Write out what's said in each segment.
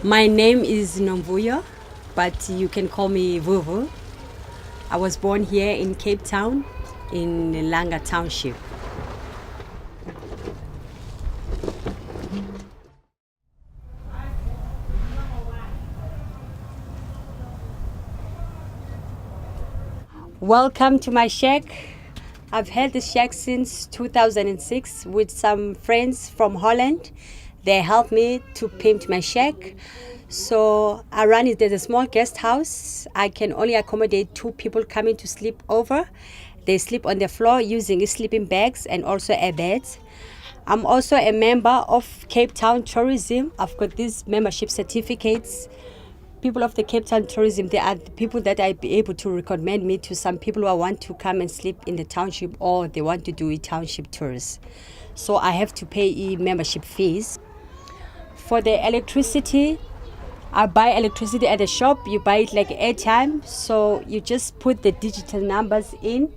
My name is Nomvuyo, but you can call me Vuvu. I was born here in Cape Town, in Langa Township. Welcome to my shack. I've had this shack since 2006 with some friends from Holland. They helped me to paint my shack. So I run it as a small guest house. I can only accommodate 2 people coming to sleep over. They sleep on the floor using sleeping bags and also a bed. I'm also a member of Cape Town Tourism. I've got these membership certificates. People of the Cape Town Tourism, they are the people that I'd be able to recommend me to some people who want to come and sleep in the township or they want to do a township tours. So I have to pay membership fees. For the electricity, I buy electricity at the shop. You buy it like airtime. So you just put the digital numbers in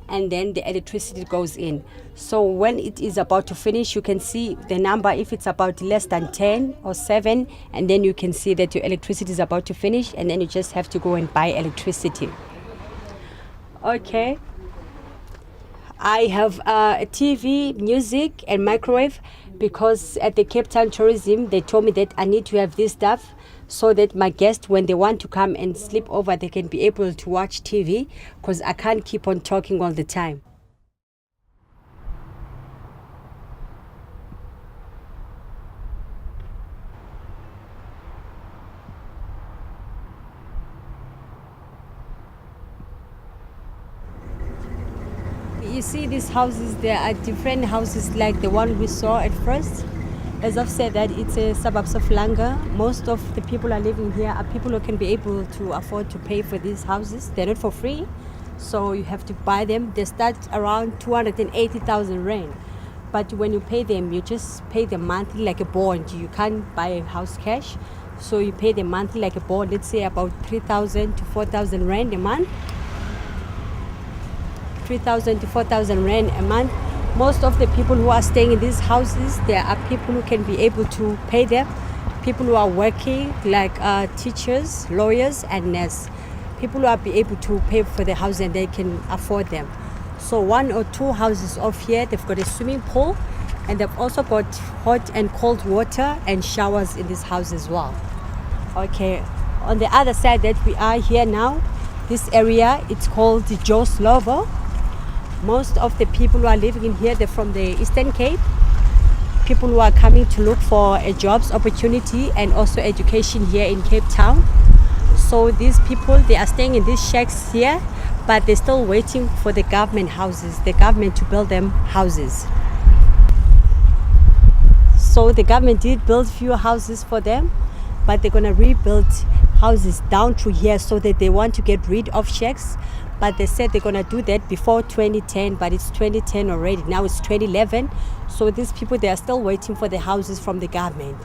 and then the electricity goes in. So when it is about to finish, you can see the number if it's about less than 10 or 7, and then you can see that your electricity is about to finish, and then you just have to go and buy electricity. Okay. I have a TV, music, and microwave because at the Cape Town Tourism, they told me that I need to have this stuff so that my guests, when they want to come and sleep over, they can be able to watch TV because I can't keep on talking all the time. You see these houses, there are different houses like the one we saw at first. As I've said that it's a suburbs of Langa. Most of the people are living here are people who can be able to afford to pay for these houses. They're not for free, so you have to buy them. They start around 280,000 rand. But when you pay them, you just pay them monthly like a bond. You can't buy a house cash. So you pay them monthly like a bond, let's say about 3,000 to 4,000 rand a month. 3,000 to 4,000 rand a month. Most of the people who are staying in these houses, there are people who can be able to pay them. People who are working like teachers, lawyers, and nurses. People who are be able to pay for the house and they can afford them. So 1 or 2 houses off here, they've got a swimming pool, and they've also got hot and cold water and showers in this house as well. Okay, on the other side that we are here now, this area, it's called the Joe's Lovo. Most of the people who are living in here, they're from the Eastern Cape. People who are coming to look for a jobs opportunity and also education here in Cape Town. So these people, they are staying in these shacks here, but they're still waiting for the government houses, the government to build them houses. So the government did build few houses for them, but they're gonna rebuild houses down through here so that they want to get rid of shacks. But they said they're gonna do that before 2010, but it's 2010 already. Now it's 2011. So these people, they are still waiting for the houses from the government.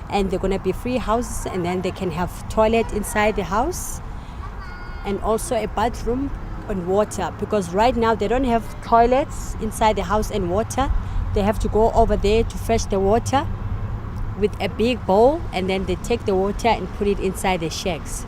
And they're gonna be free houses, and then they can have toilet inside the house and also a bathroom and water. Because right now they don't have toilets inside the house and water. They have to go over there to fetch the water with a big bowl, and then they take the water and put it inside the shacks.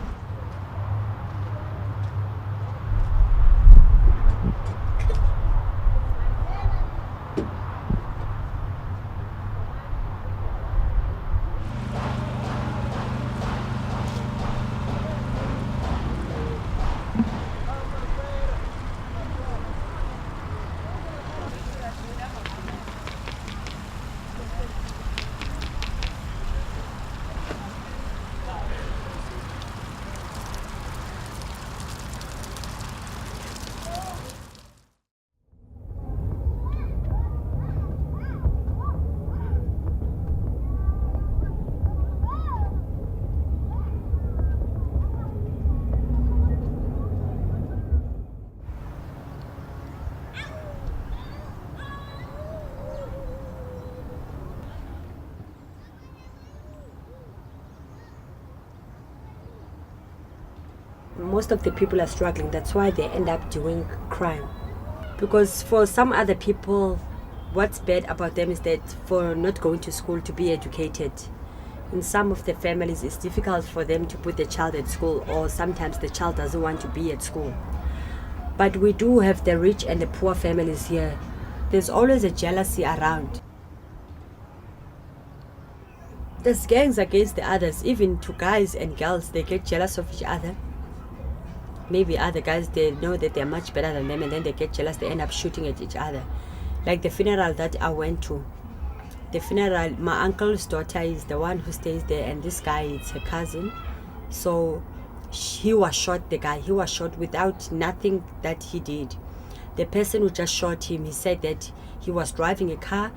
Most of the people are struggling. That's why they end up doing crime. Because for some other people, what's bad about them is that for not going to school to be educated. In some of the families, it's difficult for them to put the child at school, or sometimes the child doesn't want to be at school. But we do have the rich and the poor families here. There's always a jealousy around. There's gangs against the others, even to guys and girls. They get jealous of each other. Maybe other guys, they know that they're much better than them, and then they get jealous, they end up shooting at each other. Like the funeral that I went to. The funeral, my uncle's daughter is the one who stays there, and this guy is her cousin. So he was shot, the guy, he was shot without nothing that he did. The person who just shot him, he said that he was driving a car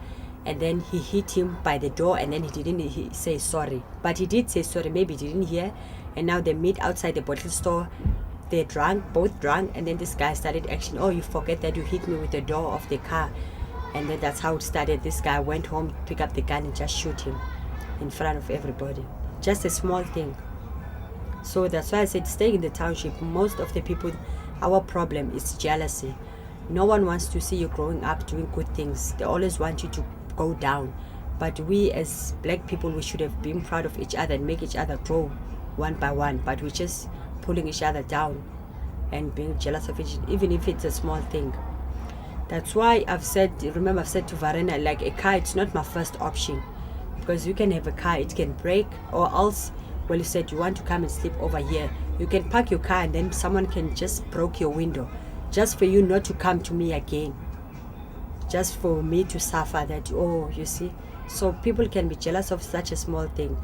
and then he hit him by the door, and then he say sorry. But he did say sorry, maybe he didn't hear. And now they meet outside the bottle store. They're drunk, both drunk, and then this guy started action. Oh, you forget that you hit me with the door of the car. And then that's how it started. This guy went home, pick up the gun and just shoot him in front of everybody. Just a small thing. So that's why I said staying in the township, most of the people, our problem is jealousy. No one wants to see you growing up doing good things. They always want you to go down. But we as black people, we should have been proud of each other and make each other grow one by one. But we're just pulling each other down and being jealous of each, even if it's a small thing. That's why I've said to Varena, like a car, it's not my first option. Because you can have a car, it can break, or else, well, you said you want to come and sleep over here. You can park your car and then someone can just break your window. Just for you not to come to me again. Just for me to suffer that, oh, you see. So people can be jealous of such a small thing.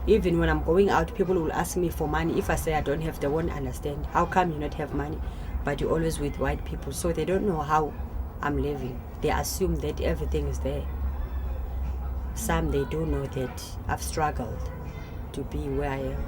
Even when I'm going out, people will ask me for money. If I say I don't have, they won't understand. How come you not have money? But you're always with white people. So they don't know how I'm living. They assume that everything is there. Some, they do know that I've struggled to be where I am.